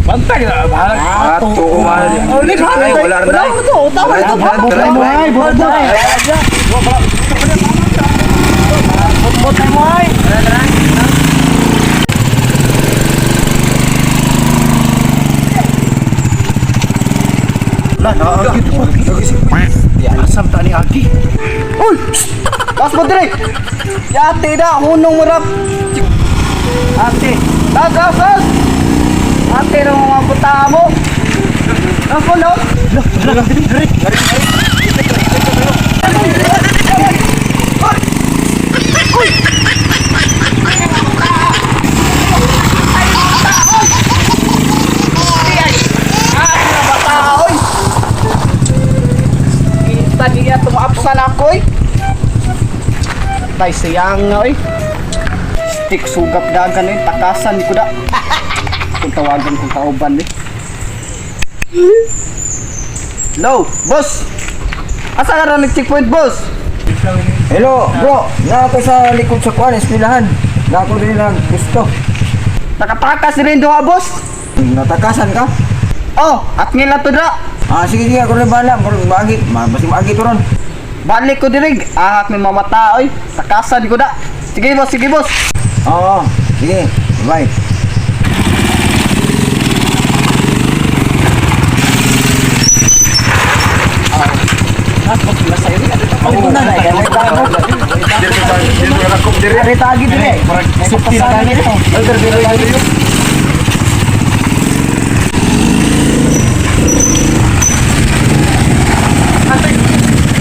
Bantay na, bahala. Ato, umali. Ulit, Ay, wala rin na. Tama ito. Butay mo ay, butay. Butay mo ay. Lah, naagit mo. Asam ta ni Agi. Uy! Las mo direk. Yate da, hunong marap. Ate. Las. Ate ng mga puta mo. Ako no? Direk. Tadi niya tumapsan ako eh. Tay siyang nga eh. Stick sugap dagan eh. Takasan ko da. Kung tawagan kong kauban eh. Hello, boss. Asa ka na nag-checkpoint, boss? Hello, bro. Na ako sa likod sa kuan, eskwelahan. Na ako rin lang gusto. Nakatakas rin doon, boss. Natakasan ka? Oh, at ngila to da. Sige, ako rin bahala. Maagi. Maagi to ron. Balik ko dirig. Ahak may mamata, oy. Takasan ko da. Sige, boss. Oo. Sige. Bye. Ako pila sa'yo rin. Ako na na. Dari tagi din eh. Sukti na kami ito.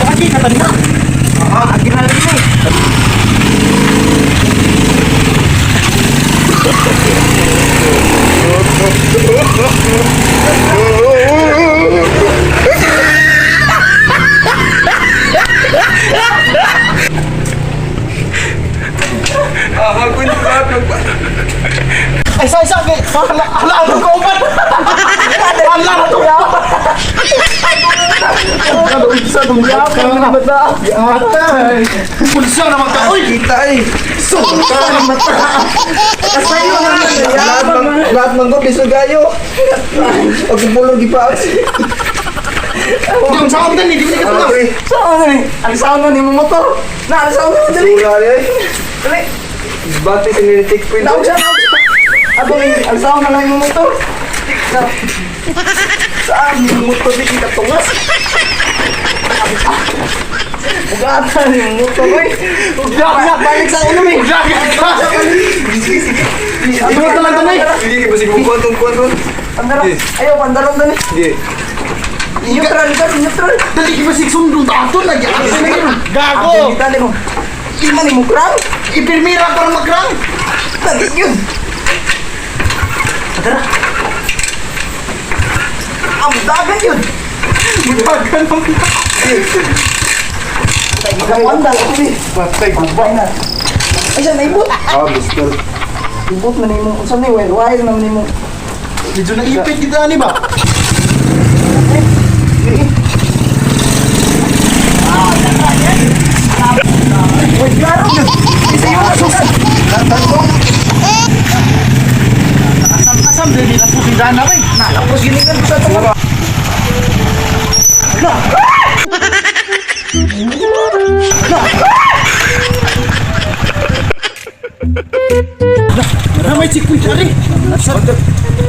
Agi ka tadi na. Agi na lagi eh. Ay, sakit. Hala, ano ko upan? Hala, ano ya? Ano isa dong ya? Ano ba? Atay. Pulsa naman ka. Uy, Kita eh. suka naman ka. Kasayo naman ya. Lahat ng gobi sa gayo. Huwag yung pulong gipaas. Yung sound din, hindi mo ka tulang. Sound din. Ang sound na ni mo motor. Na, ang sound na dali. Wala rin. Dali. Bati sa nilitik po Naog siya. Ato ni, ang sound na lang yung motor. Saan yung motor di kita tungas? Ugatan yung motor eh. Ugatan, balik sa ulo eh. Ugatan. Sige. Ano ito lang doon eh? Sige, basig mo kuwan. Pandarong. Ayaw, pandarong doon eh. Sige. Neutral ka, neutral. Dali ka basig sundong ato lagi. Asa na yun? Gago! Dali mo. Ima ni mo krang? Ipirmira para makrang. Dali yun. Tara. Ang dagan yun. Dagan ang magawanda lang eh. Patay ko ba? Ay, siya naibot. Gusto. Ibot na ni mo. Saan ni wire na ni mo. Medyo naipit kita ni ba? Wait, klaro yun. Isa yung asusan. Asam din nila po si Dana rin. Tapos gilingan ko sa ito. Na may checkpoint na rin.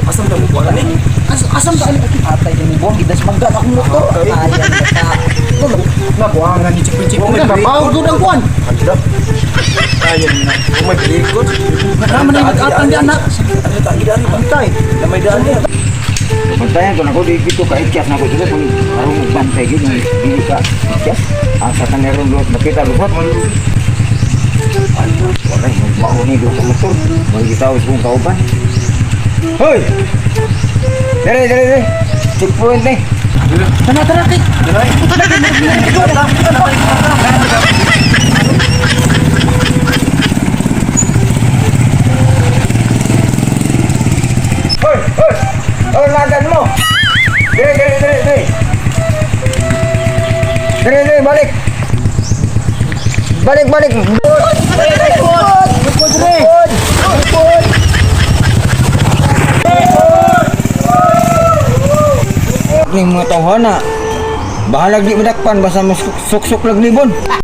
Asam na mo kuwan eh. Asam ka alip. Atay yung buwang. Idas magdan akong motor. Ayan ka. Nabuhangan ni checkpoint na. Mabawag doon ang kuwan. Ayan na. Kung may pelikot. Naman na yung atang di anak. Ano tayo daan ba? Antay. Na may daan niya. Bantayan ko na ko, dito ka ikyas na ko dito. Kung parang magbantay yun, hindi ka ikyas. Asa ka na rin doon, nakita lupat mo. Wala, magmauni doon sa motor. Magkitawis kong kauban. Hoy! Dere! Checkpoint eh. Tara, kay. Hoy! Oh, lagan mo! Dere! Dere, balik! Balik! Balik! ni mga tawhana. Bahalag di madakpan basta mas suksok lag libon.